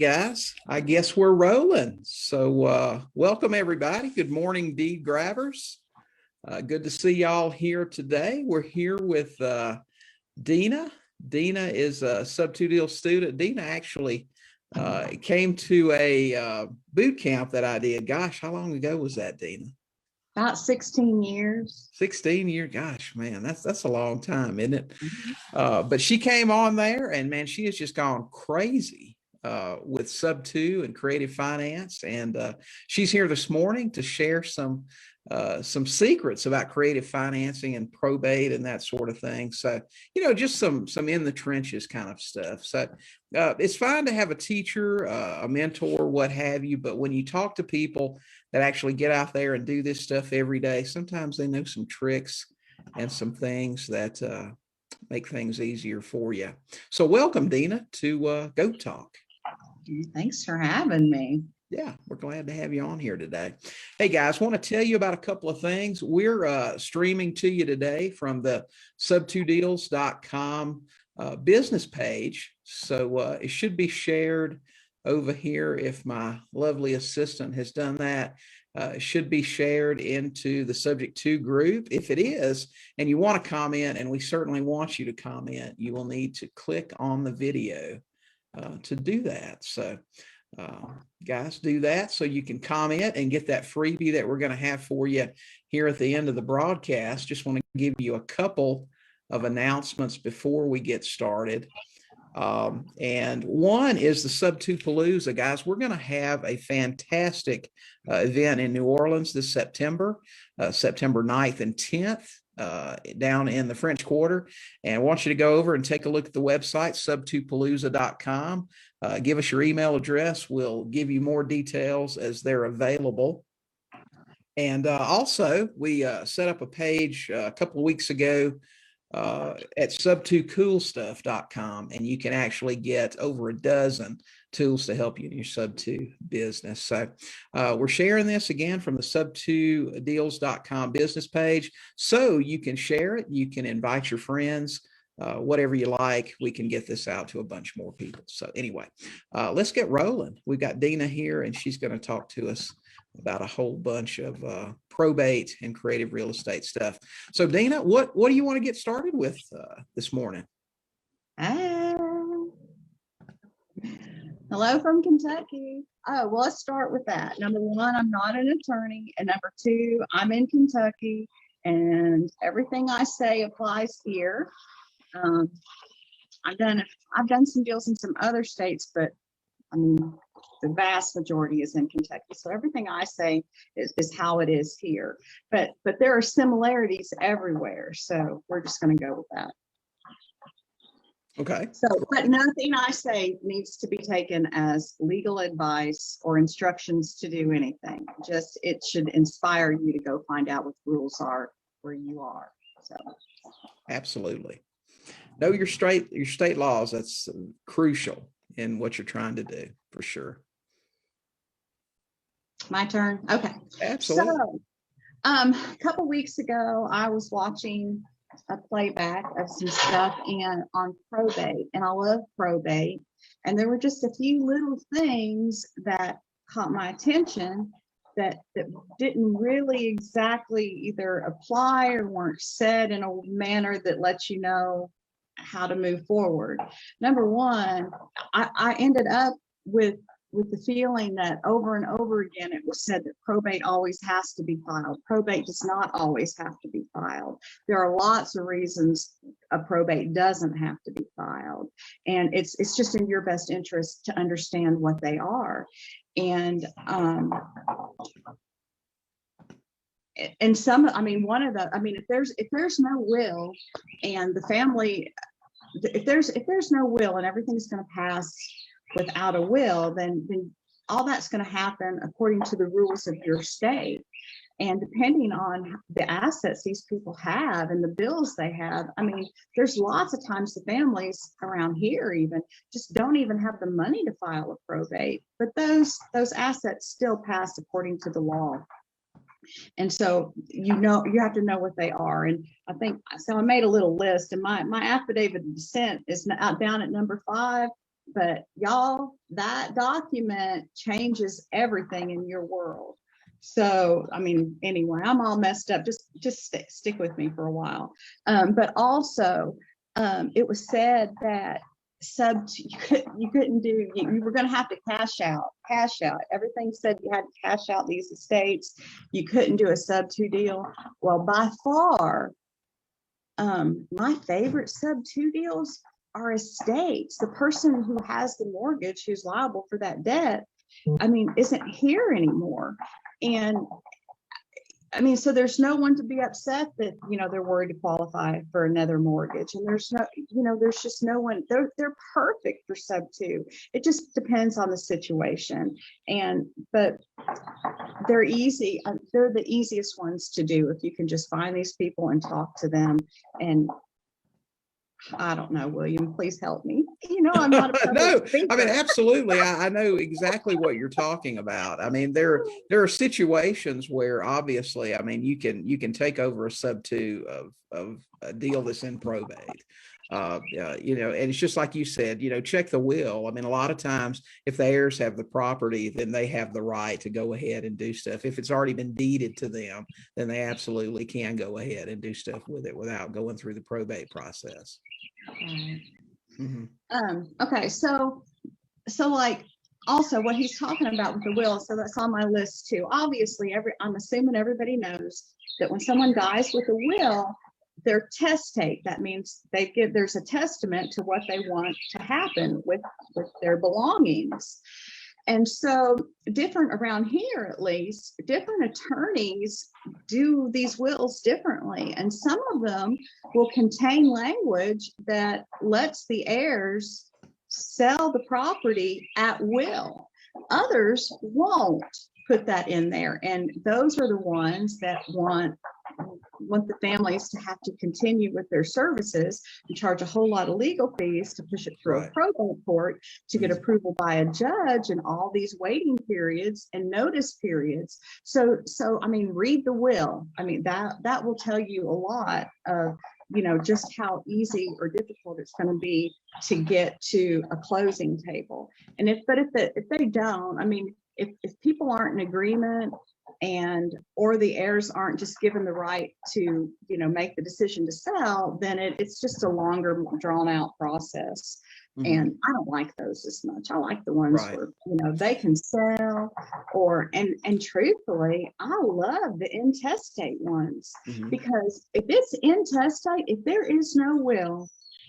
guys, I guess we're rolling. So welcome everybody. Good morning, deed grabbers. Good to see y'all here today. We're here with Deena. Deena is a sub-2 deal student. Deena actually came to a boot camp that I did. Gosh, how long ago was that, Deena? About 16 years. 16 years. Gosh, man, that's a long time, isn't it? But she came on there and man, she has just gone crazy with sub-2 and creative finance. And she's here this morning to share some secrets about creative financing and probate and that sort of thing. So, you know, just some in the trenches kind of stuff. So it's fine to have a teacher, a mentor, what have you. But when you talk to people that actually get out there and do this stuff every day, sometimes they know some tricks and some things that make things easier for you. So welcome, Deena, to Go Talk. Thanks for having me. Yeah, we're glad to have you on here today. Hey guys, want to tell you about a couple of things. We're streaming to you today from the sub2deals.com business page. So it should be shared over here. If my lovely assistant has done that, it should be shared into the subject to group. If it is, and you want to comment, and we certainly want you to comment, you will need to click on the video to do that. So guys, do that so you can comment and get that freebie that we're going to have for you here at the end of the broadcast. Just want to give you a couple of announcements before we get started. And one is the Sub-2 Palooza. Guys, we're going to have a fantastic event in New Orleans this September, September 9th and 10th. Down in the French Quarter, and I want you to go over and take a look at the website, sub2palooza.com. Give us your email address. We'll give you more details as they're available. And also, we set up a page a couple of weeks ago at sub2coolstuff.com, and you can actually get over a dozen tools to help you in your sub-2 business. So we're sharing this again from the sub2deals.com business page, so you can share it, you can invite your friends, whatever you like. We can get this out to a bunch more people. So anyway, let's get rolling. We've got Deena here, and she's going to talk to us about a whole bunch of probate and creative real estate stuff. So Deena, what do you want to get started with this morning? Hello from Kentucky. Oh, well, let's start with that. Number one, I'm not an attorney. And number two, I'm in Kentucky, and everything I say applies here. I've done some deals in some other states, but I mean, the vast majority is in Kentucky. So everything I say is how it is here. But there are similarities everywhere. So we're just going to go with that. Okay. So, but nothing I say needs to be taken as legal advice or instructions to do anything. Just it should inspire you to go find out what the rules are where you are. So absolutely. Know your state laws. That's crucial in what you're trying to do, for sure. My turn. Okay. Absolutely. So a couple weeks ago, I was watching a playback of some stuff on probate, and I love probate, and there were just a few little things that caught my attention that didn't really exactly either apply or weren't said in a manner that lets you know how to move forward. Number one, I ended up with the feeling that over and over again, it was said that probate always has to be filed. Probate does not always have to be filed. There are lots of reasons a probate doesn't have to be filed. And it's just in your best interest to understand what they are. And some, I mean, if there's no will and the family, if there's no will and everything's going to pass without a will, then all that's going to happen according to the rules of your state. And depending on the assets these people have and the bills they have, I mean, there's lots of times the families around here even just don't even have the money to file a probate, but those assets still pass according to the law. And so, you have to know what they are. And I think, so I made a little list, and my affidavit of descent is out down at number 5. but y'all, that document changes everything in your world. So, I mean, anyway, I'm all messed up. Just stick with me for a while. But also, it was said that you couldn't do, you were going to have to cash out. Everything said you had to cash out these estates. You couldn't do a sub-2 deal. Well, by far, my favorite sub-2 deals are estates. The person who has the mortgage, who's liable for that debt, I mean, isn't here anymore. And I mean, so there's no one to be upset that, you know, they're worried to qualify for another mortgage. And there's no, you know, there's just no one, they're perfect for sub-2. It just depends on the situation. But they're easy. They're the easiest ones to do if you can just find these people and talk to them. And I don't know, William, please help me. You know, I'm not a no, speaker. I mean, absolutely. I know exactly what you're talking about. I mean, there are situations where obviously, I mean, you can take over a sub-2 of a deal that's in probate. You know, and it's just like you said, you know, check the will. I mean, a lot of times if the heirs have the property, then they have the right to go ahead and do stuff. If it's already been deeded to them, then they absolutely can go ahead and do stuff with it without going through the probate process. Okay, so like also what he's talking about with the will, so that's on my list too. Obviously, I'm assuming everybody knows that when someone dies with a will, they're testate. That means there's a testament to what they want to happen with their belongings. And so different around here, at least, different attorneys do these wills differently. And some of them will contain language that lets the heirs sell the property at will. Others won't put that in there. And those are the ones that want the families to have to continue with their services and charge a whole lot of legal fees to push it through a probate court to get approval by a judge, and all these waiting periods and notice periods. So I mean, read the will. I mean, that will tell you a lot of, you know, just how easy or difficult it's going to be to get to a closing table. And if they don't, I mean, if people aren't in agreement, or the heirs aren't just given the right to, you know, make the decision to sell, then it's just a longer, drawn out process. And I don't like those as much. I like the ones where, you know, they can sell, and truthfully, I love the intestate ones, because if it's intestate, if there is no will,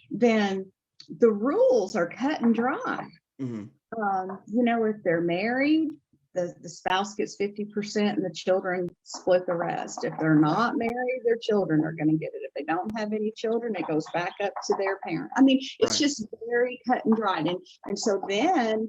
then the rules are cut and dry. You know, if they're married, the spouse gets 50% and the children split the rest. If they're not married, their children are going to get it. If they don't have any children, it goes back up to their parent. I mean, it's just very cut and dried. And so then,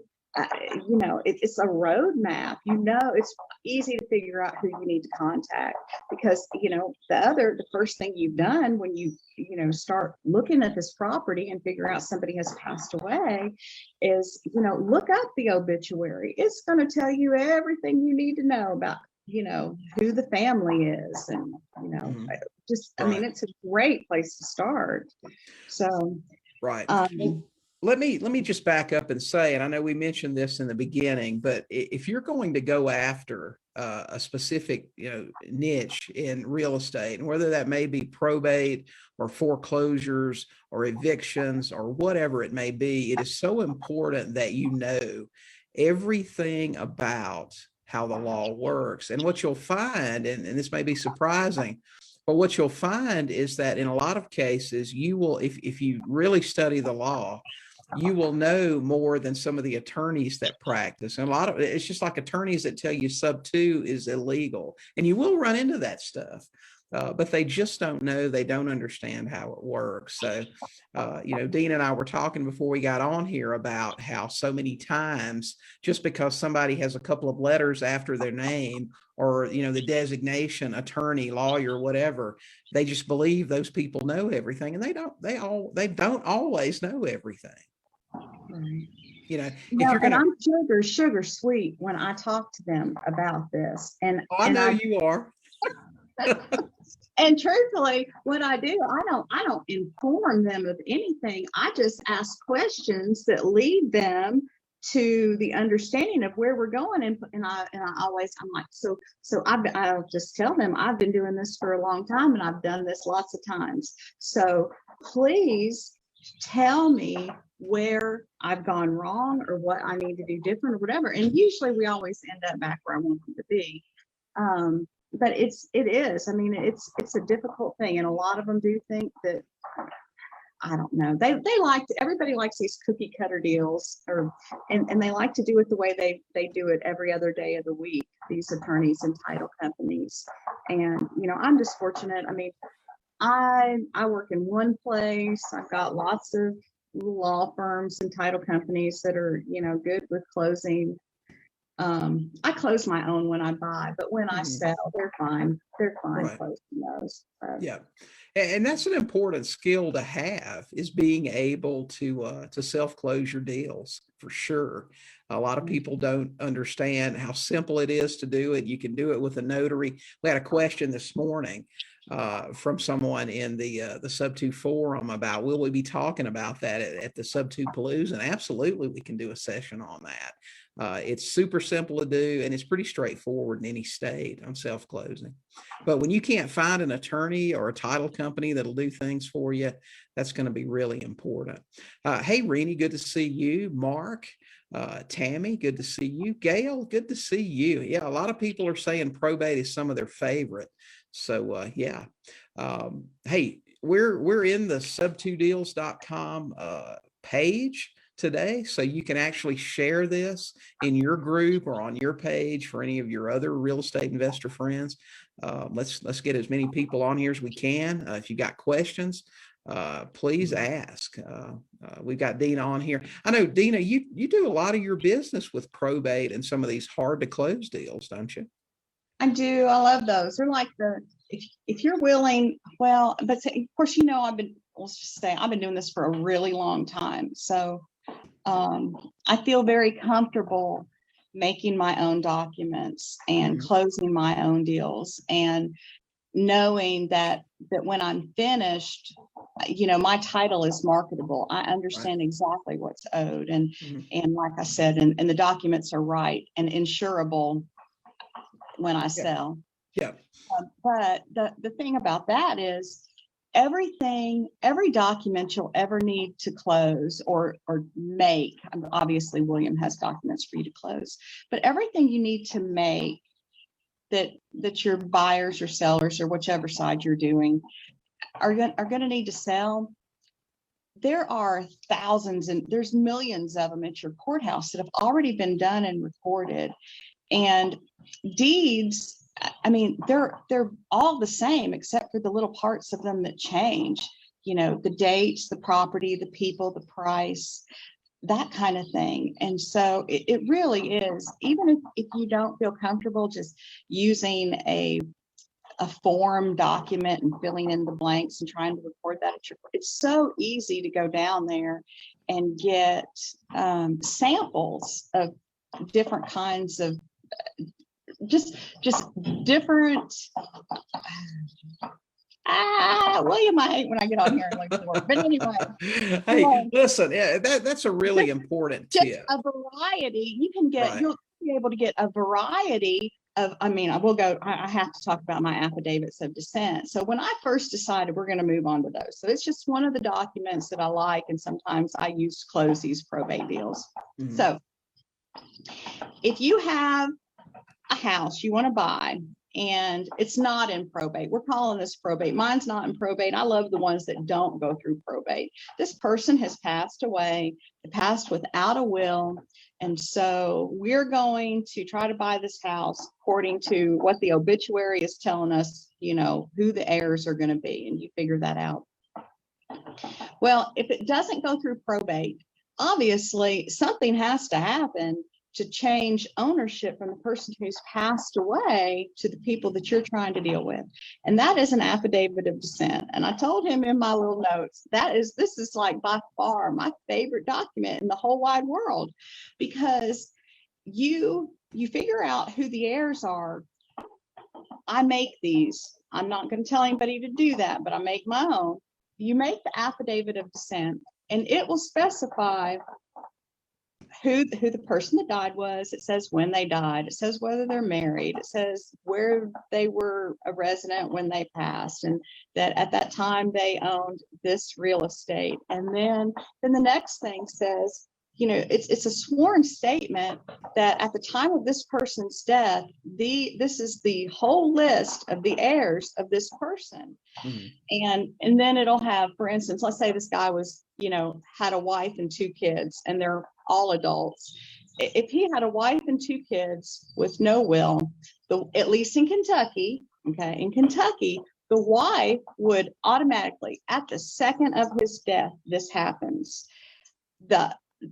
you know, it's a roadmap. You know, it's easy to figure out who you need to contact, because, you know, the first thing you've done when you know, start looking at this property and figure out somebody has passed away is, you know, look up the obituary. It's going to tell you everything you need to know about, you know, who the family is, and, you know, I mean, it's a great place to start. So, let me just back up and say, and I know we mentioned this in the beginning, but if you're going to go after a specific, you know, niche in real estate, and whether that may be probate or foreclosures or evictions or whatever it may be, it is so important that you know everything about how the law works. And what you'll find, and this may be surprising, but what you'll find is that in a lot of cases, you will, if you really study the law, you will know more than some of the attorneys that practice. And a lot of it's just like attorneys that tell you sub-2 is illegal, and you will run into that stuff. But they just don't know. They don't understand how it works. So, you know, Deena and I were talking before we got on here about how so many times, just because somebody has a couple of letters after their name, or, you know, the designation, attorney, lawyer, whatever, they just believe those people know everything, and they don't always know everything. You know, if you're gonna, I'm sugar sweet when I talk to them about this, and I know you are. And truthfully, what I do, I don't inform them of anything. I just ask questions that lead them to the understanding of where we're going. And I'm like, I'll just tell them I've been doing this for a long time and I've done this lots of times. So please tell me where I've gone wrong or what I need to do different or whatever. And usually we always end up back where I want them to be. But it is, I mean, it's a difficult thing. And a lot of them do think that, I don't know, everybody likes these cookie cutter deals, and they like to do it the way they do it every other day of the week, these attorneys and title companies. And, I'm just fortunate. I mean, I work in one place. I've got lots of law firms and title companies that are, good with closing. I close my own when I buy, but when I sell, they're fine. They're fine Right. closing those. So. Yeah. And that's an important skill to have, is being able to self-close your deals, for sure. A lot of people don't understand how simple it is to do it. You can do it with a notary. We had a question this morning from someone in the Sub 2 forum about, will we be talking about that at the Sub 2 Palooza? And absolutely, we can do a session on that. It's super simple to do, and it's pretty straightforward in any state on self-closing. But when you can't find an attorney or a title company that'll do things for you, that's going to be really important. Hey, Renee, good to see you. Mark, Tammy, good to see you. Gail, good to see you. Yeah, a lot of people are saying probate is some of their favorite. So yeah. Hey, we're in the sub2deals.com page today, so you can actually share this in your group or on your page for any of your other real estate investor friends. Let's get as many people on here as we can. If you got questions, please ask. We've got Deena on here. I know, Deena, you do a lot of your business with probate and some of these hard to close deals, don't you? I do. I love those. They're like if you're willing, well, but of course, let's just say I've been doing this for a really long time. So I feel very comfortable making my own documents and closing my own deals, and knowing that when I'm finished, my title is marketable. I understand exactly what's owed, and like I said, and the documents are right and insurable when I sell. Yeah. But the thing about that is, every document you'll ever need to close or make, obviously William has documents for you to close, but everything you need to make that your buyers or sellers or whichever side you're doing are going to need to sell. There are thousands and there's millions of them at your courthouse that have already been done and recorded. And deeds, I mean, they're all the same except for the little parts of them that change, the dates, the property, the people, the price, that kind of thing. And so it really is, even if you don't feel comfortable just using a form document and filling in the blanks and trying to record that at it's so easy to go down there and get samples of different kinds of just different. William, I hate when I get on here and look for it. But anyway. Hey, listen, yeah, that's a really important tip. A variety. You can get, you'll be able to get a variety of, I have to talk about my affidavits of descent. So when I first decided we're going to move on to those. So it's just one of the documents that I like. And sometimes I use to close these probate deals. So if you have a house you want to buy and it's not in probate, we're calling this probate. Mine's not in probate. I love the ones that don't go through probate. This person has passed away, passed without a will. And so we're going to try to buy this house according to what the obituary is telling us, who the heirs are going to be, and you figure that out. Well, if it doesn't go through probate, obviously something has to happen to change ownership from the person who's passed away to the people that you're trying to deal with. And that is an affidavit of descent. And I told him in my little notes, this is like by far my favorite document in the whole wide world, because you figure out who the heirs are I make these. I'm not going to tell anybody to do that, but I make my own. You make the affidavit of descent, and it will specify who the person that died was. It says when they died. It says whether they're married. It says where they were a resident when they passed, and that at that time they owned this real estate. And then the next thing says, you know, it's a sworn statement that at the time of this person's death, this is the whole list of the heirs of this person. And then it'll have, for instance, let's say this guy was, you know, had a wife and 2 kids, and they're all adults. If he had a wife and 2 kids with no will, at least in Kentucky, okay, in Kentucky, the wife would automatically, at the second of his death, this happens.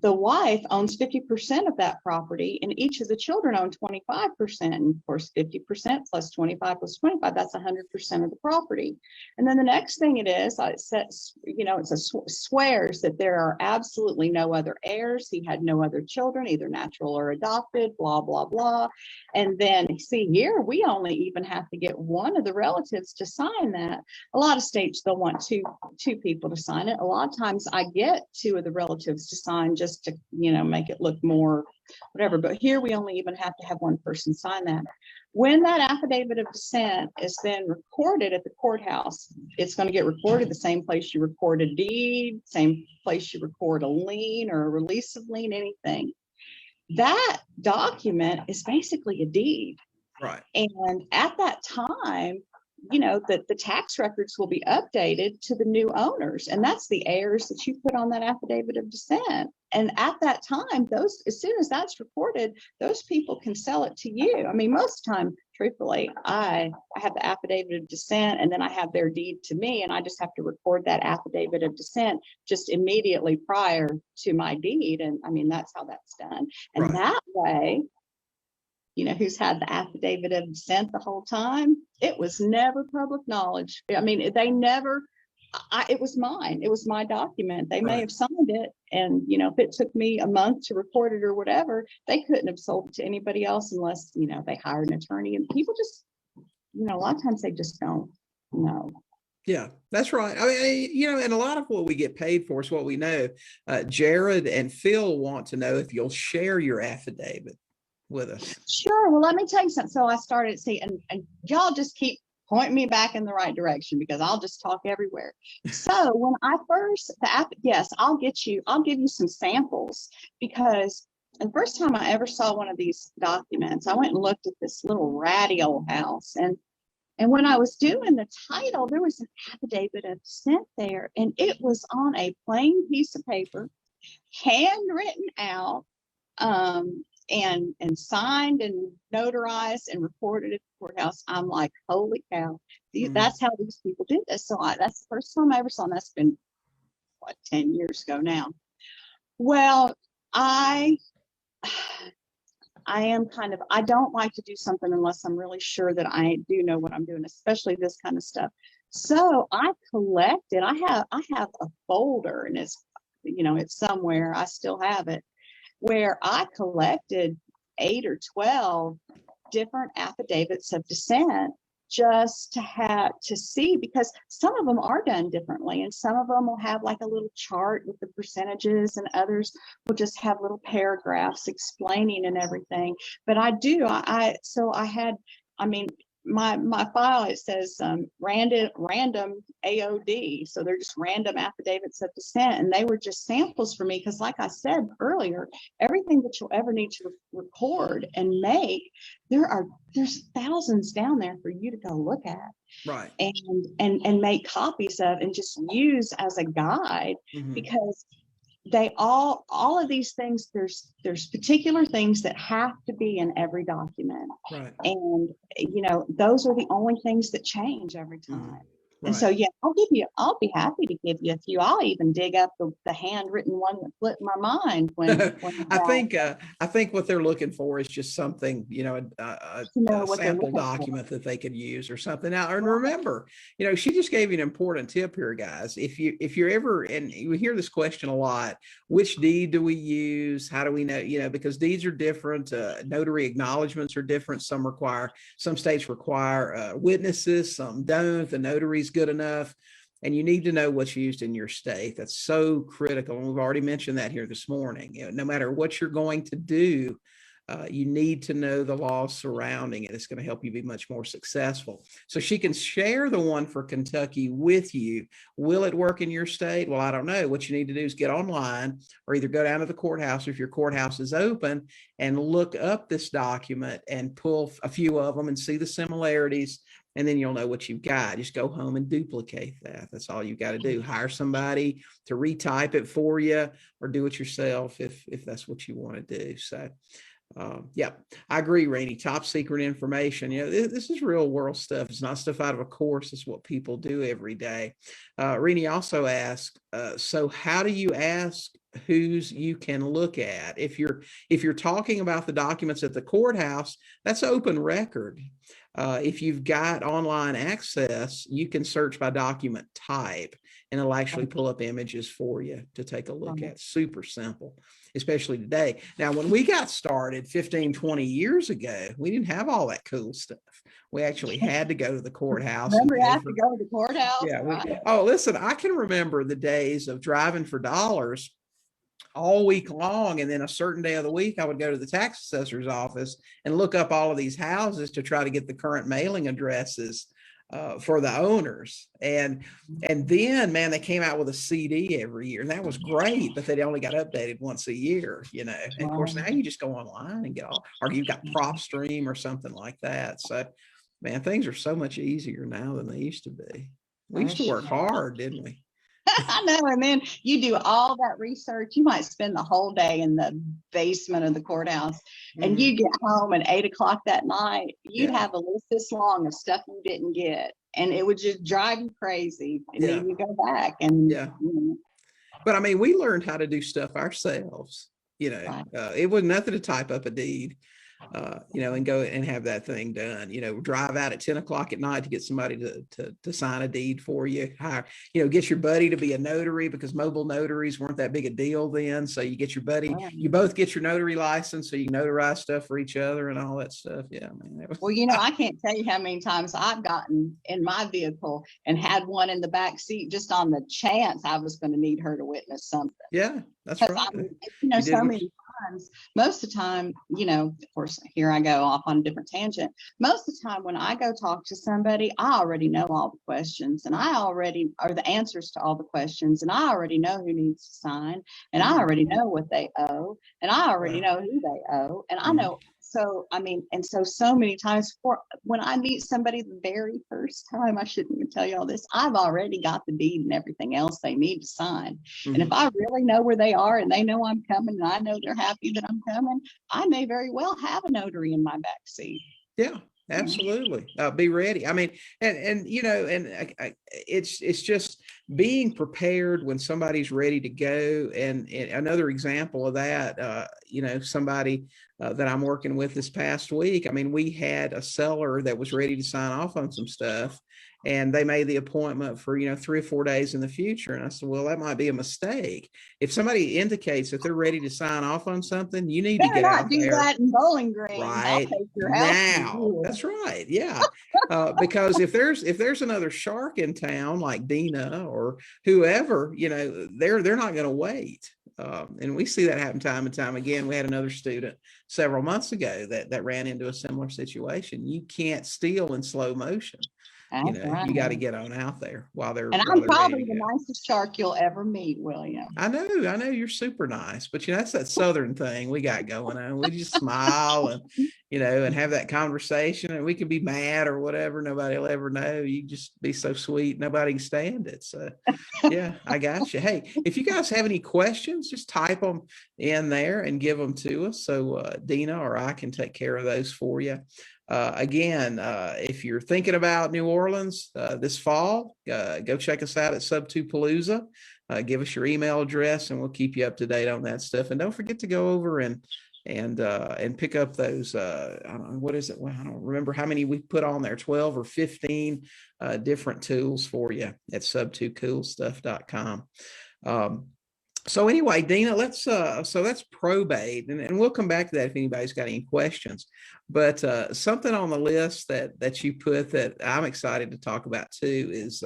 The wife owns 50% of that property, and each of the children own 25%. And of course, 50% plus 25 plus 25, that's 100% of the property. And then the next thing it says, you know, swears that there are absolutely no other heirs. He had no other children, either natural or adopted, blah, blah, blah. And then see here, we only even have to get one of the relatives to sign that. A lot of states, they'll want two people to sign it. A lot of times I get 2 of the relatives to sign just to, you know, make it look more whatever. But here we only even have to have one person sign that. When that affidavit of descent is then recorded at the courthouse, it's going to get recorded the same place you record a deed, same place you record a lien or a release of lien, anything. That document is basically a deed. Right. And at that time, you know, that the tax records will be updated to the new owners, and that's the heirs that you put on that affidavit of descent. And at that time, as soon as that's recorded, those people can sell it to you. I mean, most of the time, truthfully, I have the affidavit of descent, and then I have their deed to me, and I just have to record that affidavit of descent just immediately prior to my deed. And I mean, that's how that's done. And Right. that way, you know, who's had the affidavit of descent the whole time, it was never public knowledge. I mean, they never, it was mine. It was my document. They may have signed it, and, you know, if it took me a month to record it or whatever, they couldn't have sold it to anybody else unless, you know, they hired an attorney. And people just, you know, a lot of times they just don't know. Yeah, that's right. I mean, you know, and a lot of what we get paid for is what we know. Jared and Phil want to know if you'll share your affidavit with us. Sure. Well, let me tell you something. So I started and y'all just keep pointing me back in the right direction, because I'll just talk everywhere. So when I first, yes, I'll give you some samples, because the first time I ever saw one of these documents, I went and looked at this little ratty old house. And when I was doing the title, there was an affidavit of descent there, and it was on a plain piece of paper, handwritten out, and signed and notarized and recorded at the courthouse. I'm like, holy cow, that's how these people did this. So that's the first time I ever saw them. That's been, what, 10 years ago now. Well, I don't like to do something unless I'm really sure that I do know what I'm doing, especially this kind of stuff. So I collected, I have a folder, and it's, you know, it's somewhere, I still have it, where I collected 8 or 12 different affidavits of descent, just to see, because some of them are done differently, and some of them will have like a little chart with the percentages, and others will just have little paragraphs explaining and everything. But my file, it says random AOD, so they're just random affidavits of descent, and they were just samples for me, because like I said earlier, everything that you'll ever need to record and make, there's thousands down there for you to go look at, Right. and make copies of, and just use as a guide, because they all of these things, there's particular things that have to be in every document. Right. And, you know, those are the only things that change every time. And so, Right. yeah, I'll be happy to give you a few. I'll even dig up the handwritten one that flipped my mind when I think what they're looking for is just something, to know a what they're sample looking for. document that they could use or something. Now, and Right. remember, she just gave you an important tip here, guys. If you're ever, and you hear this question a lot, which deed do we use? How do we know? Because deeds are different. Notary acknowledgments are different. Some states require witnesses, some don't. The notary's good enough. And you need to know what's used in your state. That's so critical. And we've already mentioned that here this morning. No matter what you're going to do, you need to know the laws surrounding it. It's going to help you be much more successful. So she can share the one for Kentucky with you. Will it work in your state? Well, I don't know. What you need to do is get online or either go down to the courthouse if your courthouse is open and look up this document and pull a few of them and see the similarities. And then you'll know what you've got. Just go home and duplicate that. That's all you got to do. Hire somebody to retype it for you or do it yourself if that's what you want to do. So, yeah, I agree, Rainey. Top secret information. This is real world stuff. It's not stuff out of a course. It's what people do every day. Rainey also asked, so how do you ask whose you can look at? If you're talking about the documents at the courthouse, that's open record. If you've got online access, you can search by document type and it'll actually pull up images for you to take a look at. Super simple, especially today. Now, when we got started 15, 20 years ago, we didn't have all that cool stuff. We actually had to go to the courthouse. Remember, you have to go to the courthouse. Yeah. Right? Listen, I can remember the days of driving for dollars all week long. And then a certain day of the week, I would go to the tax assessor's office and look up all of these houses to try to get the current mailing addresses for the owners. And then, man, they came out with a CD every year, and that was great, but they only got updated once a year, And of course, now you just go online and get all, or you've got PropStream or something like that. So, man, things are so much easier now than they used to be. We used to work hard, didn't we? I know. And then you do all that research. You might spend the whole day in the basement of the courthouse and you get home at 8 o'clock that night. You'd have a list this long of stuff you didn't get. And it would just drive you crazy. And then you go back and But I mean, we learned how to do stuff ourselves. It was nothing to type up a deed. And go and have that thing done, drive out at 10 o'clock at night to get somebody to sign a deed for you, get your buddy to be a notary because mobile notaries weren't that big a deal then. So you get your buddy, you both get your notary license so you can notarize stuff for each other and all that stuff. Yeah, man. Well, I can't tell you how many times I've gotten in my vehicle and had one in the back seat just on the chance I was going to need her to witness something. Yeah, that's right. So many times, most of the time, of course, here I go off on a different tangent. Most of the time when I go talk to somebody, I already know all the questions and I already are the answers to all the questions. And I already know who needs to sign and I already know what they owe and I already know who they owe. And I know. So, so many times when I meet somebody the very first time, I shouldn't even tell you all this, I've already got the deed and everything else they need to sign. And if I really know where they are and they know I'm coming and I know they're happy that I'm coming, I may very well have a notary in my back seat. Yeah. Absolutely. Be ready. I mean, it's just being prepared when somebody's ready to go. And another example of that, somebody that I'm working with this past week, I mean, we had a seller that was ready to sign off on some stuff and they made the appointment for, 3 or 4 days in the future. And I said, well, that might be a mistake. If somebody indicates that they're ready to sign off on something, you need to get out there. Do that in Bowling Green. Right now. That's right. Yeah. Because if there's another shark in town like Deena or whoever, they're not going to wait. And we see that happen time and time again. We had another student several months ago that ran into a similar situation. You can't steal in slow motion. You got to get on out there while they're. And I'm probably the nicest shark you'll ever meet, William. I know you're super nice, but that's that Southern thing we got going on. We just smile and and have that conversation, and we can be mad or whatever. Nobody will ever know. You just be so sweet, nobody can stand it. So, yeah, I got you. Hey, if you guys have any questions, just type them in there and give them to us, so Deena or I can take care of those for you. Again, if you're thinking about New Orleans this fall, go check us out at Sub2 Palooza. Give us your email address and we'll keep you up to date on that stuff. And don't forget to go over and pick up those, I don't know, what is it? Well, I don't remember how many we put on there, 12 or 15 different tools for you at sub2coolstuff.com. So anyway, Deena, let's so that's probate, and we'll come back to that if anybody's got any questions. But something on the list that you put that I'm excited to talk about too is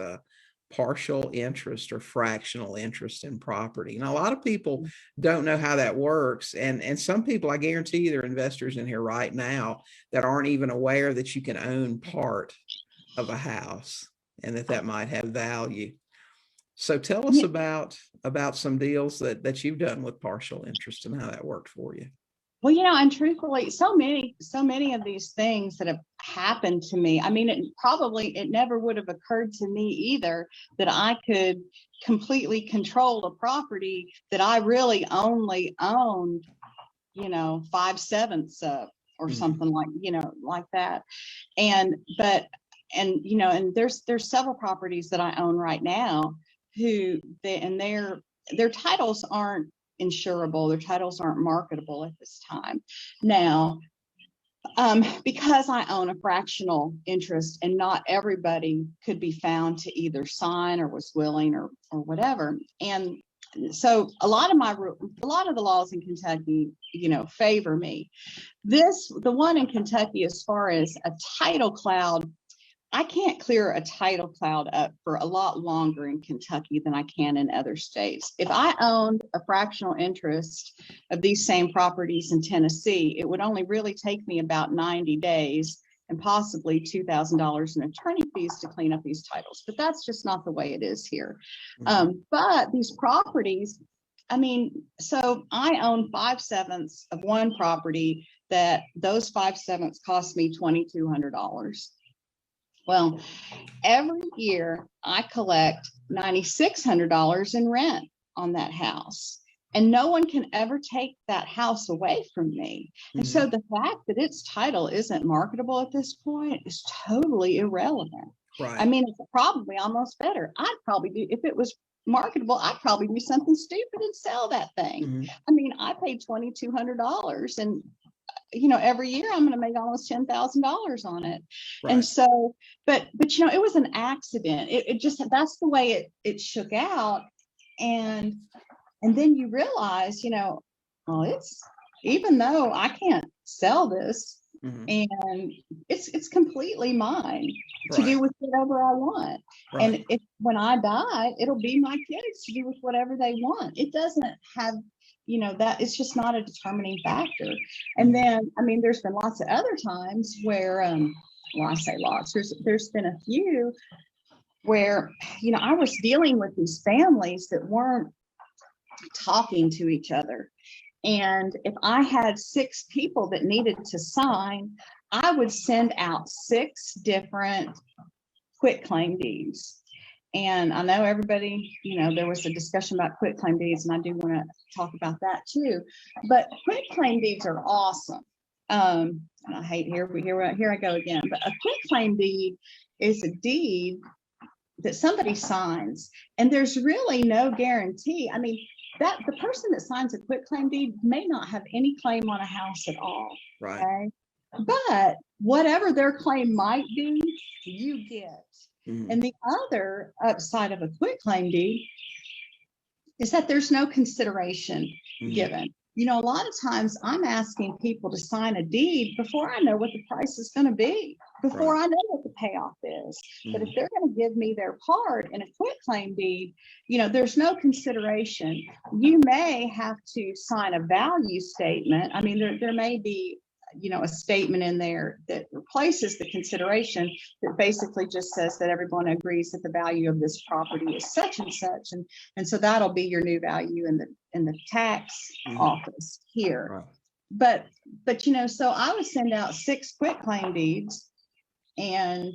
partial interest or fractional interest in property. Now, a lot of people don't know how that works, and some people, I guarantee you, there are investors in here right now that aren't even aware that you can own part of a house and that might have value. So tell us about some deals that you've done with partial interest and how that worked for you. Well, and truthfully, so many of these things that have happened to me. I mean, it never would have occurred to me either that I could completely control a property that I really only owned, 5/7 of or something like that. And there's several properties that I own right now their titles aren't insurable, their titles aren't marketable at this time. Now, because I own a fractional interest and not everybody could be found to either sign or was willing or whatever. And so a lot of the laws in Kentucky, favor me. The one in Kentucky, as far as a title cloud, I can't clear a title cloud up for a lot longer in Kentucky than I can in other states. If I owned a fractional interest of these same properties in Tennessee, it would only really take me about 90 days and possibly $2,000 in attorney fees to clean up these titles. But that's just not the way it is here. But these properties, so I own 5/7 of one property that those 5/7 cost me $2,200. Well, every year I collect $9,600 in rent on that house, and no one can ever take that house away from me. And so the fact that its title isn't marketable at this point is totally irrelevant. Right. It's probably almost better. I'd probably do, if it was marketable, I'd probably do something stupid and sell that thing. I paid $2,200 and every year I'm going to make almost $10,000 on it. Right. And so, but it was an accident. It just, that's the way it shook out. And then you realize, it's, even though I can't sell this and it's completely mine to do with whatever I want. Right. And when I die, it'll be my kids to do with whatever they want. It doesn't have, that it's just not a determining factor. And then, there's been lots of other times where, I say lots, there's been a few where, I was dealing with these families that weren't talking to each other. And if I had 6 people that needed to sign, I would send out 6 different quitclaim deeds. And I know everybody, there was a discussion about quitclaim deeds, and I do want to talk about that too. But quitclaim deeds are awesome. And I hate here I go again. But a quitclaim deed is a deed that somebody signs, and there's really no guarantee. That the person that signs a quitclaim deed may not have any claim on a house at all. Right. Okay? But whatever their claim might be, you get. And the other upside of a quitclaim deed is that there's no consideration given. A lot of times I'm asking people to sign a deed before I know what the price is going to be, before I know what the payoff is. But if they're going to give me their part in a quitclaim deed, there's no consideration. You may have to sign a value statement. There may be a statement in there that replaces the consideration that basically just says that everyone agrees that the value of this property is such and such, and so that'll be your new value in the tax office here. Right. But so I would send out 6 quitclaim deeds, and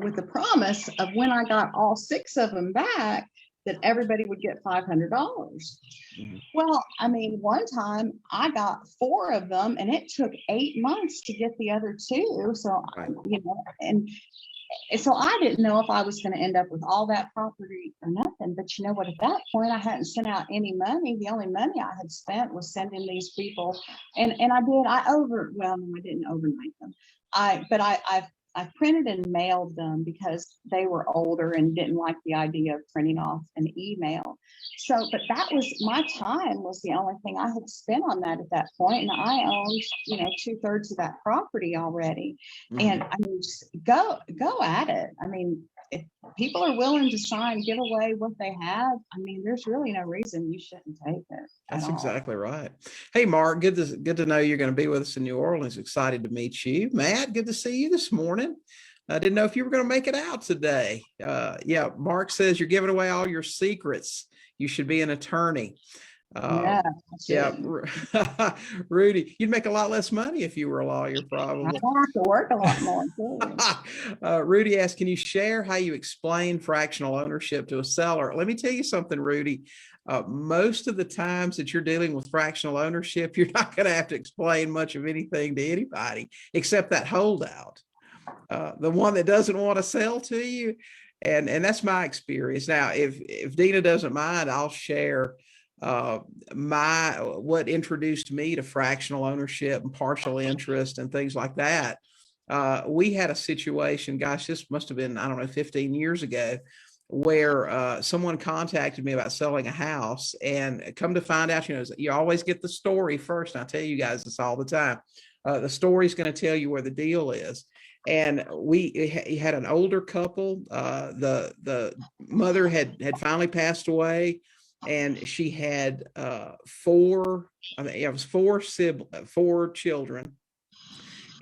with the promise of when I got all 6 of them back, that everybody would get $500. Mhm. Well, I mean, one time I got 4 of them and it took 8 months to get the other 2. So, Right. you know, and so I didn't know if I was going to end up with all that property or nothing. But you know what? At that point, I hadn't sent out any money. The only money I had spent was sending these people, and I did. Well, no, I didn't overnight them. I printed and mailed them because they were older and didn't like the idea of printing off an email. So, but that was my time was the only thing I had spent on that at that point, and I owned, 2/3 of that property already. And I mean, just go at it. I mean, if people are willing to give away what they have, I mean, there's really no reason you shouldn't take it. That's exactly right. Hey, Mark, good to know you're going to be with us in New Orleans. Excited to meet you. Matt, good to see you this morning. I didn't know if you were going to make it out today. Yeah, Mark says you're giving away all your secrets. You should be an attorney. Yeah. Rudy, you'd make a lot less money if you were a lawyer, probably. I have to work a lot more too. Rudy asks, can you share how you explain fractional ownership to a seller? Let me tell you something, Rudy. Most of the times that you're dealing with fractional ownership, you're not going to have to explain much of anything to anybody except that holdout, the one that doesn't want to sell to you. And that's my experience. Now, if Deena doesn't mind, I'll share what introduced me to fractional ownership and partial interest and things like that. We had a situation, gosh, this must have been, I don't know, 15 years ago, where someone contacted me about selling a house, and come to find out, you always get the story first. And I tell you guys this all the time. The story is going to tell you where the deal is. And we had an older couple. The mother had finally passed away, and she had 4 children.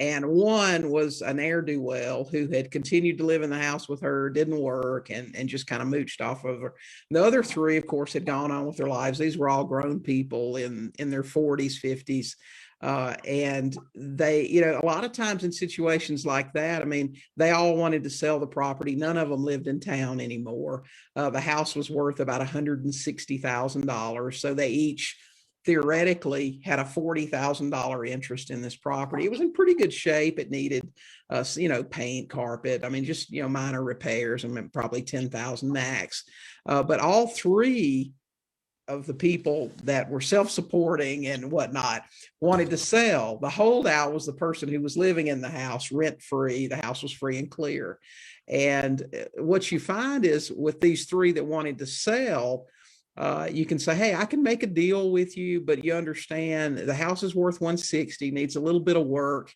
And one was a ne'er-do-well who had continued to live in the house with her, didn't work, and just kind of mooched off of her. And the other 3, of course, had gone on with their lives. These were all grown people in their 40s, 50s. And they, a lot of times in situations like that, I mean, they all wanted to sell the property. None of them lived in town anymore. The house was worth about $160,000. So they each theoretically had a $40,000 interest in this property. It was in pretty good shape. It needed, paint, carpet. I mean, just, minor repairs. I mean, probably 10,000 max. But all 3 of the people that were self-supporting and whatnot wanted to sell. The holdout was the person who was living in the house rent-free. The house was free and clear. And what you find is with these 3 that wanted to sell, you can say, hey, I can make a deal with you, but you understand the house is worth 160, needs a little bit of work.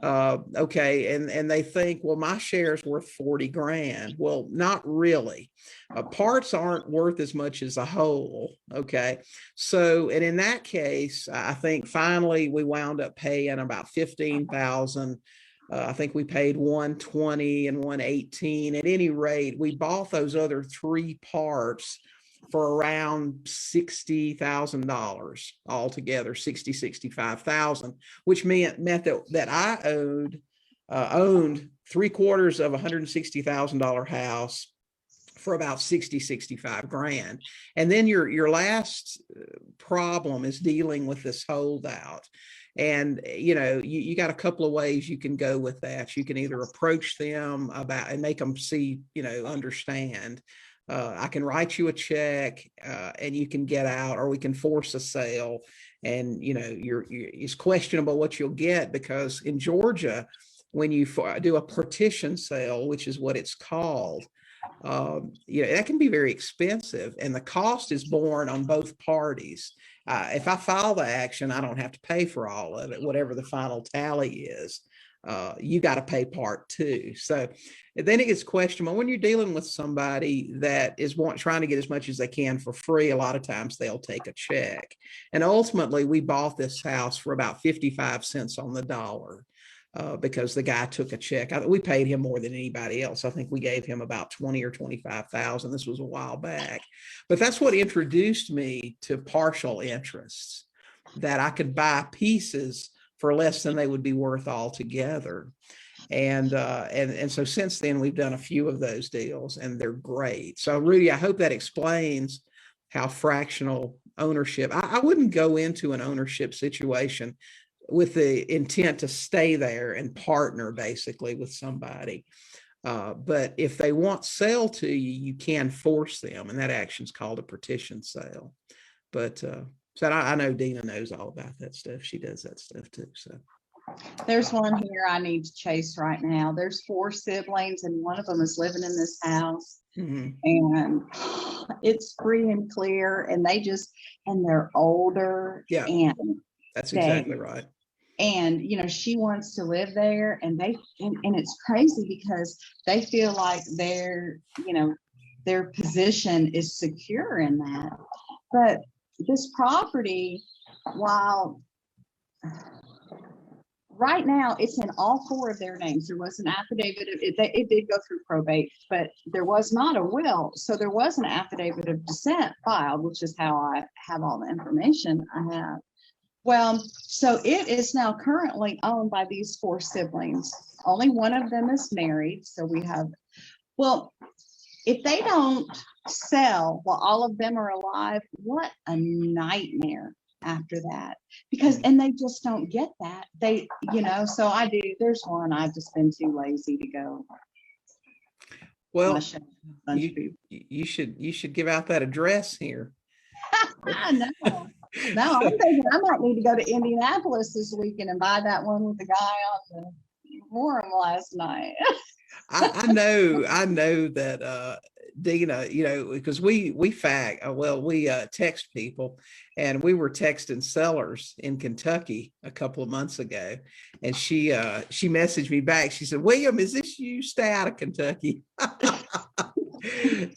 Okay. And they think, well, my share is worth 40 grand. Well, not really. Parts aren't worth as much as a whole. Okay. So, and in that case, I think finally we wound up paying about 15,000. I think we paid 120 and 118. At any rate, we bought those other 3 parts for around $60,000 altogether, 65,000, which meant that I owned 3/4 of $160,000 house for about 65 grand. And then your last problem is dealing with this holdout. And, you got a couple of ways you can go with that. You can either approach them about and make them see, understand. I can write you a check and you can get out, or we can force a sale. And, it's questionable what you'll get, because in Georgia, when you do a partition sale, which is what it's called, that can be very expensive, and the cost is borne on both parties. If I file the action, I don't have to pay for all of it, whatever the final tally is. You got to pay part 2. So then it gets questionable when you're dealing with somebody that is trying to get as much as they can for free. A lot of times they'll take a check. And ultimately, we bought this house for about 55 cents on the dollar because the guy took a check. We paid him more than anybody else. I think we gave him about 20 or 25,000. This was a while back. But that's what introduced me to partial interests, that I could buy pieces for less than they would be worth altogether. And so since then, we've done a few of those deals, and they're great. So Rudy, I hope that explains how fractional ownership. I wouldn't go into an ownership situation with the intent to stay there and partner basically with somebody. But if they want sell to you, you can force them, and that action is called a partition sale. But so I know Deena knows all about that stuff. She does that stuff too. So there's one here I need to chase right now. There's 4 siblings, and one of them is living in this house. And it's free and clear, and they're older. Yeah, and that's exactly right. And she wants to live there, and it's crazy because they feel like their position is secure in that. But this property, while right now it's in all 4 of their names, there was an affidavit of it did go through probate, but there was not a will, so there was an affidavit of descent filed, which is how I have all the information I have. Well, so it is now currently owned by these 4 siblings. Only one of them is married. So if they don't sell while all of them are alive, what a nightmare after that. And they just don't get that. So I do. There's one I've just been too lazy to go. Well, you should give out that address here. No, I'm thinking I might need to go to Indianapolis this weekend and buy that one with the guy on the forum last night. I know that Deena, because we text people, and we were texting sellers in Kentucky a couple of months ago, and she messaged me back. She said, "William, is this you? Stay out of Kentucky."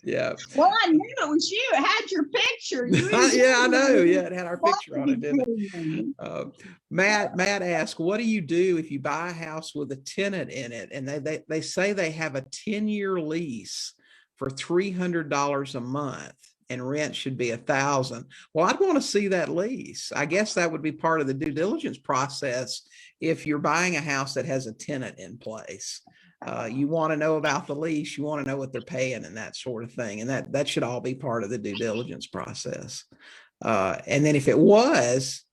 Yeah. Well, I knew it was you. It had your picture. Yeah, I know. Yeah, it had our picture on it, didn't it? Matt asked, "What do you do if you buy a house with a tenant in it, and they say they have a 10-year lease for $300 a month, and rent should be $1,000?" Well, I'd want to see that lease. I guess that would be part of the due diligence process if you're buying a house that has a tenant in place. You want to know about the lease, you want to know what they're paying and that sort of thing. And that should all be part of the due diligence process. And then if it was,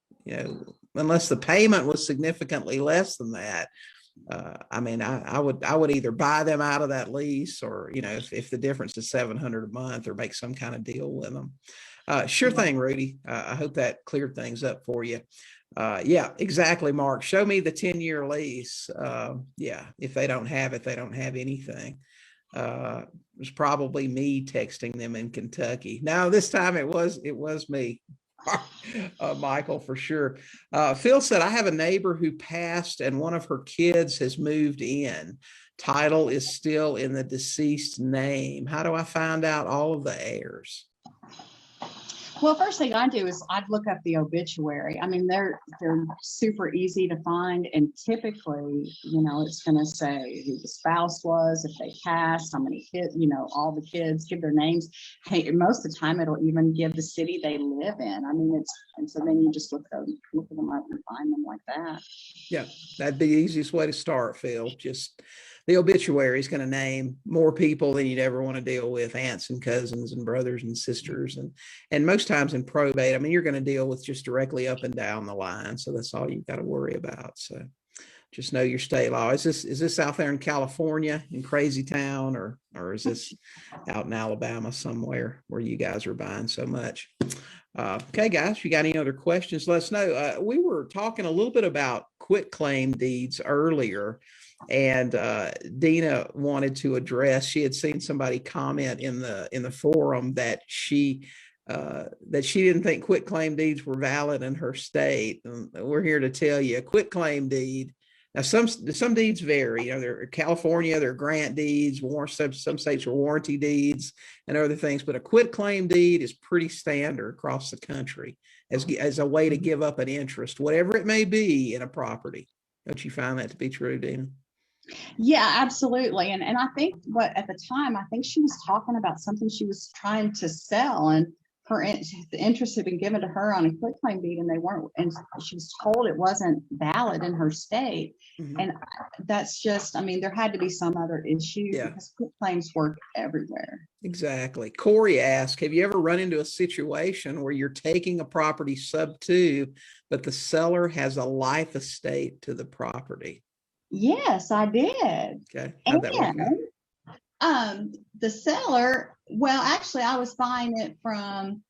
unless the payment was significantly less than that, I would either buy them out of that lease, or, if the difference is $700 a month, or make some kind of deal with them. Sure thing, Rudy. I hope that cleared things up for you. Yeah, exactly, Mark. Show me the 10-year lease. Yeah, if they don't have it, they don't have anything. It was probably me texting them in Kentucky. No, this time it was me. Michael, for sure. Phil said, "I have a neighbor who passed and one of her kids has moved in. Title is still in the deceased name. How do I find out all of the heirs?" Well, first thing I do is I'd look up the obituary. I mean, they're super easy to find, and typically, it's going to say who the spouse was, if they passed, how many kids, all the kids, give their names. Hey, most of the time, it'll even give the city they live in. I mean, and so then you just look them up and find them like that. Yeah, that'd be the easiest way to start, Phil. Just the obituary is going to name more people than you'd ever want to deal with, aunts and cousins and brothers and sisters. And most times in probate, you're going to deal with just directly up and down the line. So that's all you've got to worry about. So just know your state law. Is this out there in California in Crazy Town, or is this out in Alabama somewhere where you guys are buying so much? Okay, guys, if you got any other questions, let us know. We were talking a little bit about quitclaim deeds earlier, and Deena wanted to address. She had seen somebody comment in the forum that she didn't think quitclaim deeds were valid in her state. And we're here to tell you, a quitclaim deed. Now, some deeds vary. They're California, they're grant deeds. Some states are warranty deeds and other things. But a quitclaim deed is pretty standard across the country as a way to give up an interest, whatever it may be, in a property. Don't you find that to be true, Deena? Yeah, absolutely. And I think at the time, I think she was talking about something she was trying to sell. And the interest had been given to her on a quitclaim deed, and they weren't, and she was told it wasn't valid in her state. Mhm. And that's just, I mean, there had to be some other issue, Yeah. because quitclaims work everywhere. Exactly. Corey asked, have you ever run into a situation where you're taking a property sub 2, but the seller has a life estate to the property? Yes, I did. Okay. How'd that work out? The seller, well, actually, I was buying it from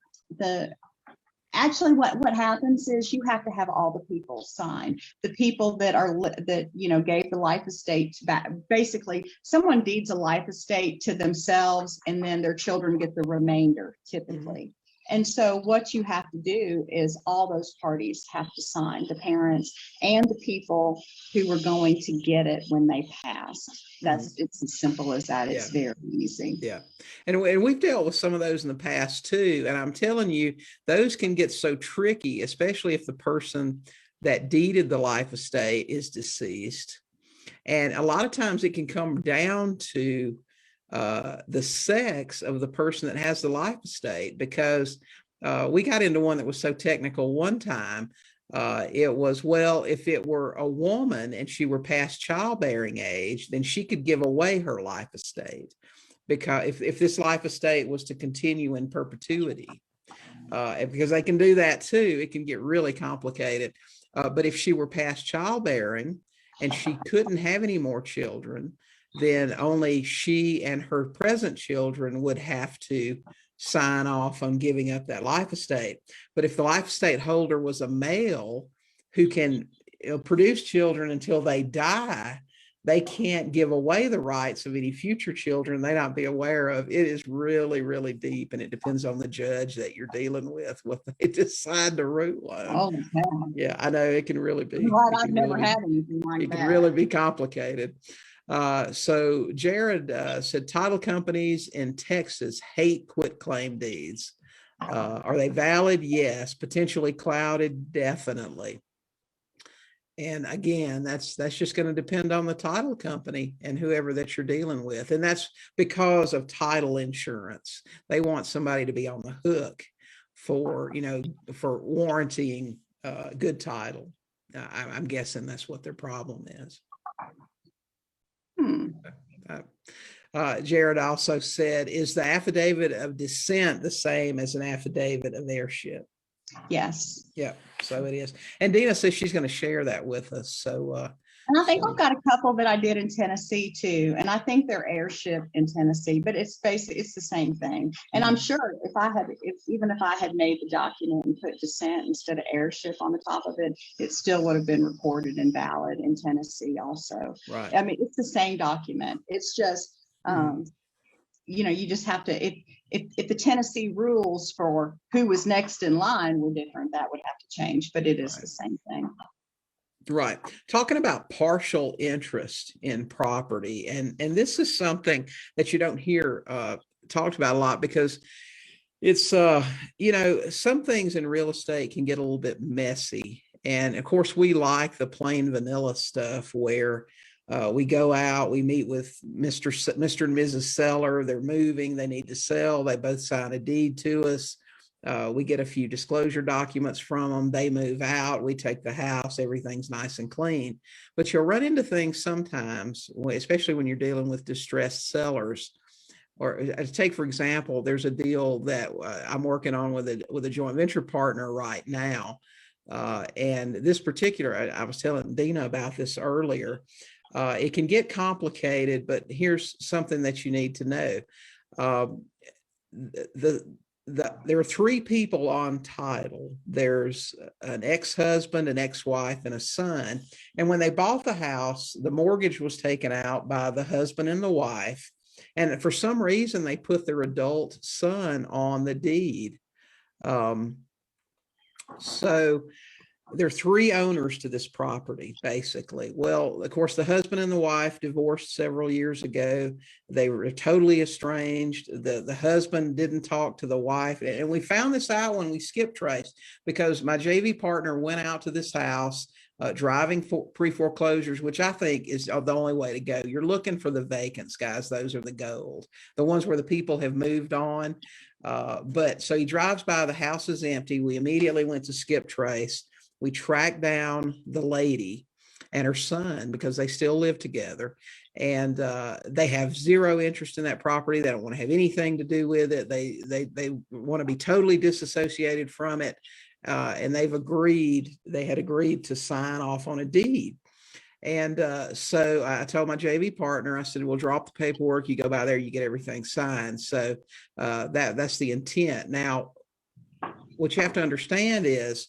actually what happens is you have to have all the people sign. The people that are, that, you know, gave the life estate back. Basically, someone deeds a life estate to themselves, and then their children get the remainder typically. And so what you have to do is all those parties have to sign, the parents and the people who were going to get it when they passed. It's as simple as that. It's very easy. Yeah. And we've dealt with some of those in the past too. And I'm telling you, those can get so tricky, especially if the person that deeded the life estate is deceased. And a lot of times it can come down to the sex of the person that has the life estate, because we got into one that was so technical one time. It was, well, if it were a woman and she were past childbearing age, then she could give away her life estate, because if this life estate was to continue in perpetuity, because they can do that too, it can get really complicated. But if she were past childbearing and she couldn't have any more children, then only she and her present children would have to sign off on giving up that life estate. But if the life estate holder was a male who can produce children until they die, they can't give away the rights of any future children they not be aware of. It is really, really deep, and it depends on the judge that you're dealing with, what they decide to rule on. Oh, man. Yeah, I know it can really be. I've never had anything like that. It can really be complicated. So Jared said title companies in Texas hate quitclaim deeds. Are they valid? Yes. Potentially clouded? Definitely. And again, that's just going to depend on the title company and whoever that you're dealing with. And that's because of title insurance. They want somebody to be on the hook for, you know, for warrantying good title. I'm guessing that's what their problem is. Jared also said, is the affidavit of descent the same as an affidavit of heirship? Yes. Yeah, so it is. And Deena says she's going to share that with us. So, and I think I've got a couple that I did in Tennessee too, and I think they're heirship in Tennessee, but it's basically, it's the same thing. And I'm sure even if I had made the document and put descent instead of heirship on the top of it, it still would have been recorded and valid in Tennessee also. Right. I mean, it's the same document. It's just, you know, you just have to, if the Tennessee rules for who was next in line were different, that would have to change, but it is the same thing. Right. Talking about partial interest in property. And this is something that you don't hear talked about a lot, because it's, you know, some things in real estate can get a little bit messy. And of course, we like the plain vanilla stuff where we go out, we meet with Mr. and Mrs. Seller, they're moving, they need to sell, they both sign a deed to us. We get a few disclosure documents from them, they move out, we take the house, everything's nice and clean. But you'll run into things sometimes, especially when you're dealing with distressed sellers. Or take, for example, there's a deal that I'm working on with a joint venture partner right now. And this particular, I was telling Deena about this earlier. It can get complicated, but here's something that you need to know. There are three people on title. There's an ex-husband, an ex-wife, and a son. And when they bought the house, the mortgage was taken out by the husband and the wife. And for some reason, they put their adult son on the deed. So there are three owners to this property, basically. Well, of course, the husband and the wife divorced several years ago. They were totally estranged. The husband didn't talk to the wife. And we found this out when we skip traced, because my JV partner went out to this house driving for pre-foreclosures, which I think is the only way to go. You're looking for the vacants, guys. Those are the gold, the ones where the people have moved on. But so he drives by, the house is empty. We immediately went to skip trace. We tracked down the lady and her son because they still live together, and they have zero interest in that property. They don't want to have anything to do with it. They want to be totally disassociated from it. And they had agreed to sign off on a deed. And so I told my JV partner, I said, we'll drop the paperwork, you go by there, you get everything signed. So that's the intent. Now, what you have to understand is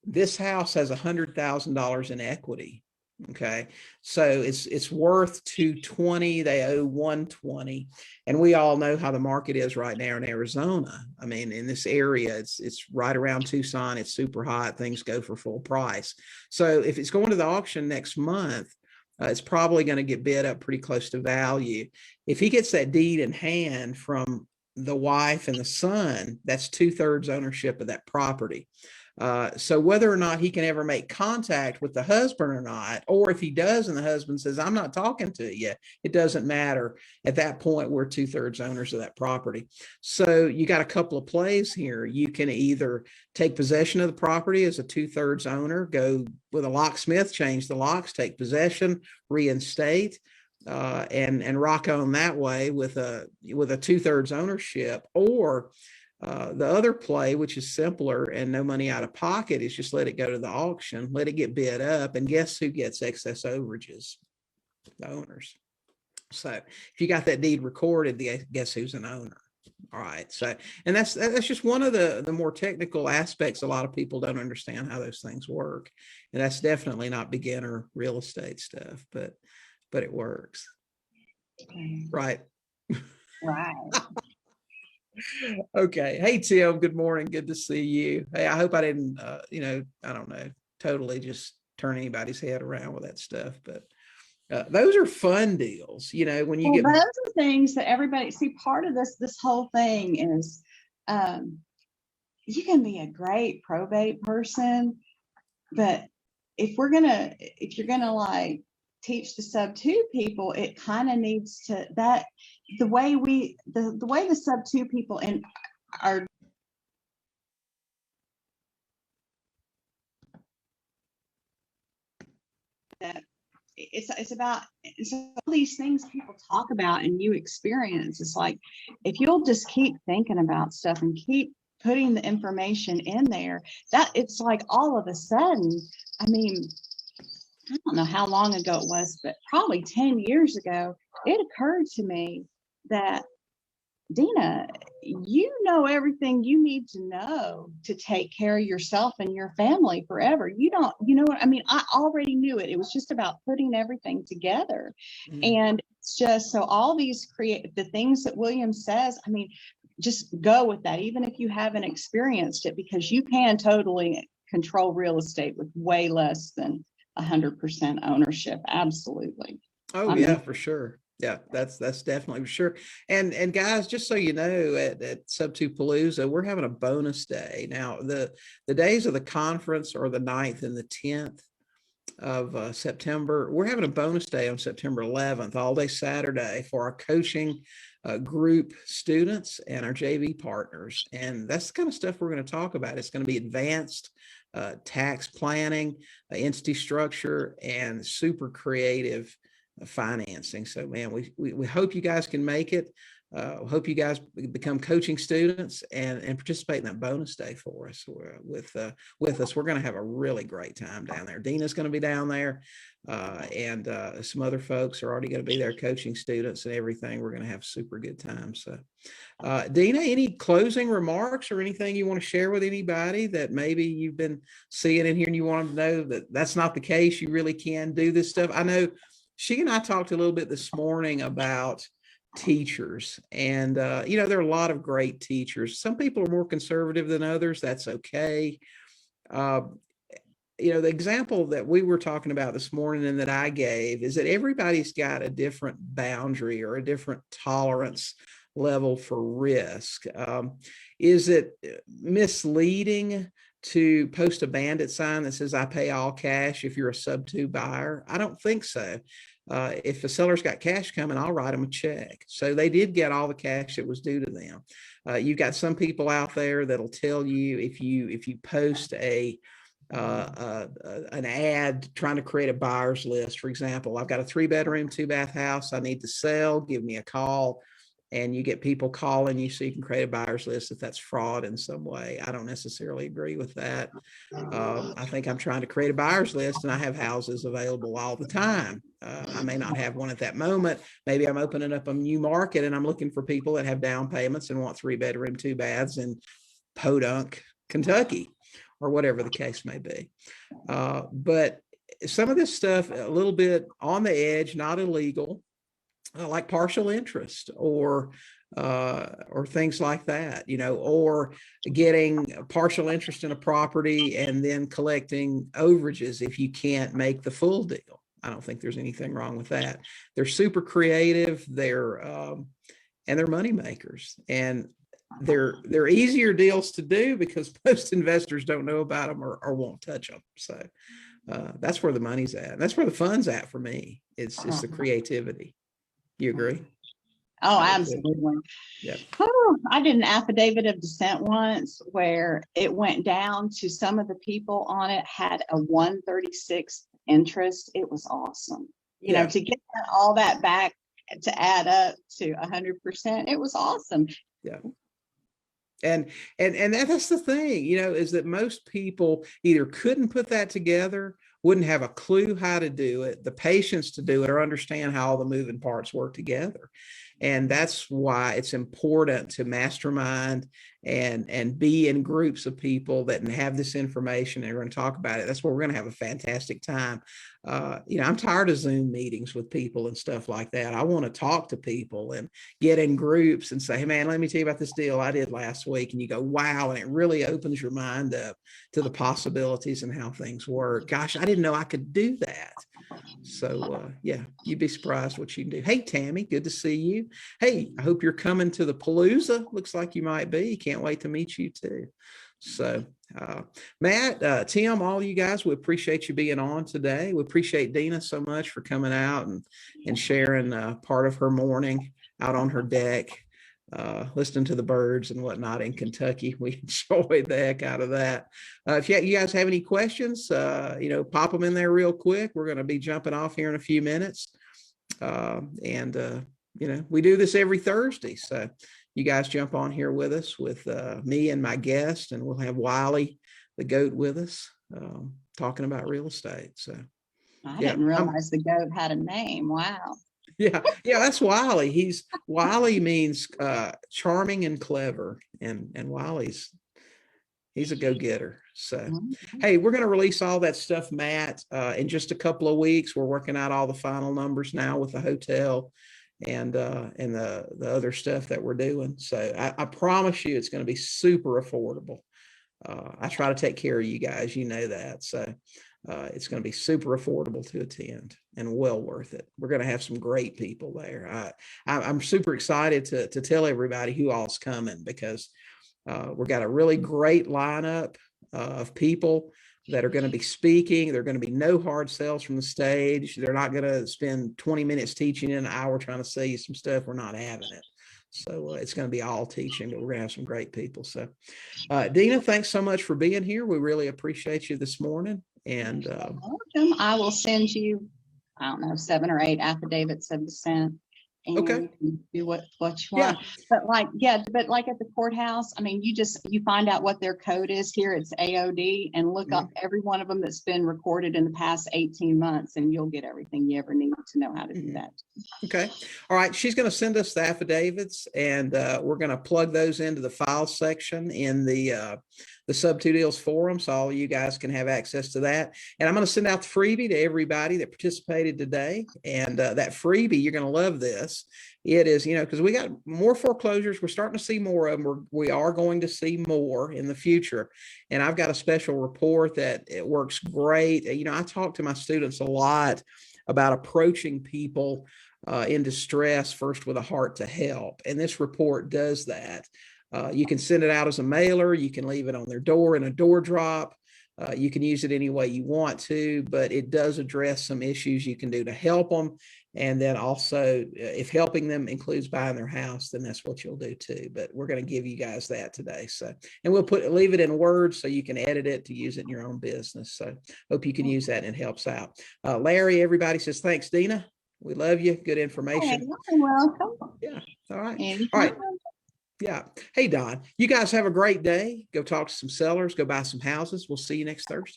this house has $100,000 in equity. Okay, so it's worth 220. They owe 120, and we all know how the market is right now in Arizona. I mean, in this area, it's right around Tucson. It's super hot. Things go for full price. So if it's going to the auction next month, it's probably going to get bid up pretty close to value. If he gets that deed in hand from the wife and the son, that's 2/3 ownership of that property. So whether or not he can ever make contact with the husband or not, or if he does and the husband says, I'm not talking to you, it doesn't matter. At that point, we're 2/3 owners of that property. So you got a couple of plays here. You can either take possession of the property as a 2/3 owner, go with a locksmith, change the locks, take possession, reinstate, and rock on that way with a 2/3 ownership. Or the other play, which is simpler and no money out of pocket, is just let it go to the auction, let it get bid up, and guess who gets excess overages? The owners. So if you got that deed recorded, guess who's an owner? All right. So, and that's just one of the more technical aspects. A lot of people don't understand how those things work, and that's definitely not beginner real estate stuff, but it works. Right. Right. Okay. Hey, Tim, good morning. Good to see you. Hey, I hope I didn't, I don't know, totally just turn anybody's head around with that stuff. But those are fun deals, when you get. Those are things that everybody see. Part of this whole thing is you can be a great probate person, but if you're gonna like teach the sub 2 people, it kind of needs to the way the sub 2 people in are that it's about all these things people talk about and you experience. It's like if you'll just keep thinking about stuff and keep putting the information in there, that it's like all of a sudden, I mean, I don't know how long ago it was, but probably 10 years ago, it occurred to me that, Deena, you know everything you need to know to take care of yourself and your family forever. You know what I mean? I already knew it. It was just about putting everything together. And it's just, so all these the things that William says, I mean, just go with that, even if you haven't experienced it, because you can totally control real estate with way less than 100% ownership. Absolutely. Oh, yeah, for sure. Yeah, that's definitely for sure. And guys, just so you know, at Sub 2 Palooza, we're having a bonus day. Now, the days of the conference are the 9th and the 10th of September. We're having a bonus day on September 11th, all day Saturday, for our coaching group students and our JV partners. And that's the kind of stuff we're going to talk about. It's going to be advanced tax planning, entity structure, and super creative financing. So, man, we hope you guys can make it. Hope you guys become coaching students and participate in that bonus day for us. With us, we're going to have a really great time down there. Deena's going to be down there, and some other folks are already going to be there, coaching students and everything. We're going to have super good time. So, Deena, any closing remarks or anything you want to share with anybody that maybe you've been seeing in here and you want them to know that that's not the case? You really can do this stuff. I know she and I talked a little bit this morning about teachers, and there are a lot of great teachers. Some people are more conservative than others. That's okay. The example that we were talking about this morning and that I gave is that everybody's got a different boundary or a different tolerance level for risk. Is it misleading to post a bandit sign that says I pay all cash if you're a sub-2 buyer? I don't think so. If a seller's got cash coming, I'll write them a check. So they did get all the cash that was due to them. You've got some people out there that'll tell you if you post an ad trying to create a buyer's list, for example, I've got a 3-bedroom, 2-bath house I need to sell, give me a call. And you get people calling you so you can create a buyer's list if that's fraud in some way. I don't necessarily agree with that. I think I'm trying to create a buyer's list and I have houses available all the time. I may not have one at that moment. Maybe I'm opening up a new market and I'm looking for people that have down payments and want 3-bedroom, 2 baths in Podunk, Kentucky, or whatever the case may be. But some of this stuff, a little bit on the edge, not illegal, like partial interest or things like that, or getting partial interest in a property and then collecting overages if you can't make the full deal. I don't think there's anything wrong with that. They're super creative. And they're money makers, and they're easier deals to do because most investors don't know about them or won't touch them. So that's where the money's at. That's where the fun's at for me. It's the creativity. You agree? Oh, absolutely. Yeah. Oh, I did an affidavit of descent once where it went down to some of the people on it had a 1/36 interest. It was awesome. To get all that back to add up to 100%, it was awesome. Yeah. And that's the thing, is that most people either couldn't put that together, wouldn't have a clue how to do it, the patience to do it, or understand how all the moving parts work together. And that's why it's important to mastermind and be in groups of people that have this information and are going to talk about it. That's where we're going to have a fantastic time. I'm tired of Zoom meetings with people and stuff like that. I want to talk to people and get in groups and say, hey, man, let me tell you about this deal I did last week. And you go, wow. And it really opens your mind up to the possibilities and how things work. Gosh, I didn't know I could do that. So, you'd be surprised what you can do. Hey, Tammy, good to see you. Hey, I hope you're coming to the Palooza. Looks like you might be. Can't wait to meet you too. So, Matt, Tim, all you guys, we appreciate you being on today. We appreciate Deena so much for coming out and sharing part of her morning out on her deck, listening to the birds and whatnot in Kentucky. We enjoyed the heck out of that. If you guys have any questions, pop them in there real quick. We're going to be jumping off here in a few minutes. We do this every Thursday. So you guys jump on here with us with me and my guest, and we'll have Wiley, the goat, with us talking about real estate. So I didn't realize the goat had a name. Wow. Yeah, that's Wiley. Wiley means charming and clever, and Wiley's he's a go-getter. So, hey, we're going to release all that stuff, Matt, in just a couple of weeks. We're working out all the final numbers now with the hotel and the other stuff that we're doing. So I promise you it's going to be super affordable. I try to take care of you guys, that. So it's going to be super affordable to attend and well worth it. We're going to have some great people there. I'm super excited to tell everybody who all's coming, because we've got a really great lineup of people that are going to be speaking. There are going to be no hard sells from the stage. They're not going to spend 20 minutes teaching in an hour trying to sell you some stuff. We're not having it. So it's going to be all teaching, but we're going to have some great people. So Deena, thanks so much for being here. We really appreciate you this morning. And I will send you, 7 or 8 affidavits of descent. And okay. You do what you want. But like at the courthouse, you find out what their code is here. It's AOD, and look up every one of them that's been recorded in the past 18 months, and you'll get everything you ever need to know how to do that. Okay. All right. She's going to send us the affidavits, and we're going to plug those into the file section in the Sub 2 Deals forum, so all you guys can have access to that. And I'm going to send out the freebie to everybody that participated today. And that freebie, you're going to love this. It is, because we got more foreclosures. We're starting to see more of them. We are going to see more in the future. And I've got a special report that it works great. I talk to my students a lot about approaching people in distress first with a heart to help. And this report does that. You can send it out as a mailer. You can leave it on their door in a door drop. You can use it any way you want to, but it does address some issues you can do to help them. And then also, if helping them includes buying their house, then that's what you'll do too. But we're going to give you guys that today. So, and we'll leave it in Word so you can edit it to use it in your own business. So hope you can use that and it helps out. Larry, everybody says, thanks, Deena. We love you. Good information. Hey, you're welcome. Yeah. All right. Anytime. All right. Yeah. Hey, Don, you guys have a great day. Go talk to some sellers, go buy some houses. We'll see you next Thursday.